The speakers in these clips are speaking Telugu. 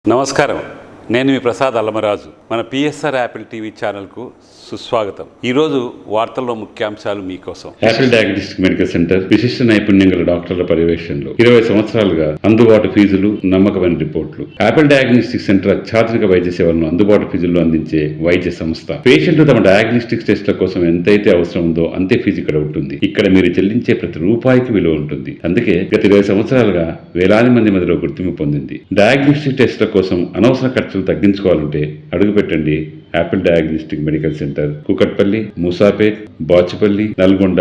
నమస్కారం, నేను మీ ప్రసాద్ అల్లమరాజు. మన పిఎస్ఆర్ యాపిల్ టీవీ ఛానల్కు సుస్వాగతం. ఈరోజు వార్తల్లో ముఖ్యాంశాలు మీకోసం. యాపిల్ డయాగ్నోస్టిక్ మెడికల్ సెంటర్ విశిష్ట నైపుణ్యం గల డాక్టర్ల పర్యవేక్షణలో 20 సంవత్సరాలుగా అందుబాటు ఫీజులు, నమ్మకమైన రిపోర్టులు. యాపిల్ డయాగ్నోస్టిక్ సెంటర్ అత్యాధునిక వైద్య సేవలను అందుబాటు ఫీజుల్లో అందించే వైద్య సంస్థ. పేషెంట్లు తమ డయాగ్నోస్టిక్ టెస్ట్ల కోసం ఎంతైతే అవసరం ఉందో అంతే ఫీజు ఇక్కడ ఉంటుంది. ఇక్కడ మీరు చెల్లించే ప్రతి రూపాయికి విలువ ఉంటుంది. అందుకే గత 20 సంవత్సరాలుగా వేలాది మంది మధ్యలో గుర్తింపు పొందింది. డయాగ్నోస్టిక్ టెస్ట్ల కోసం అనవసర ఖర్చులు తగ్గించుకోవాలంటే అడుగు పెట్టండి Apple diagnostic medical centre, Kukatpally, Moosapet, Bachupally, Nalgonda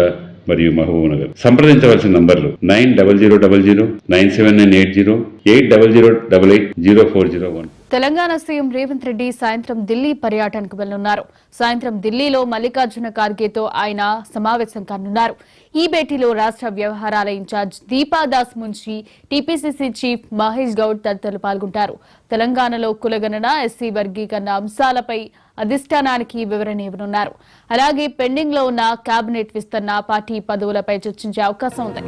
మరియు మహబూబ్నగర్. సంప్రదించవలసిన నంబర్లు 9000 97980 8008804001. తెలంగాణ సీఎం రేవంత్ రెడ్డి సాయంత్రం ఢిల్లీ పర్యటనకు వెళ్లనున్నారు. సాయంత్రం ఢిల్లీలో మల్లికార్జున ఖార్గేతో ఆయన సమావేశం కానున్నారు. ఈ భేటీలో రాష్ట్ర వ్యవహారాల in charge Deepa Das Munshi, TPCC chief Mahesh Goud తదితరులు పాల్గొంటారు. తెలంగాణలో కులగణన, ఎస్సీ వర్గీకరణ అంశాలపై అధిష్టానానికి వివరణ ఇవ్వనున్నారు. అలాగే పెండింగ్ లో ఉన్న కేబినెట్ విస్తరణ, పార్టీ పదవులపై చర్చించే అవకాశం ఉంది.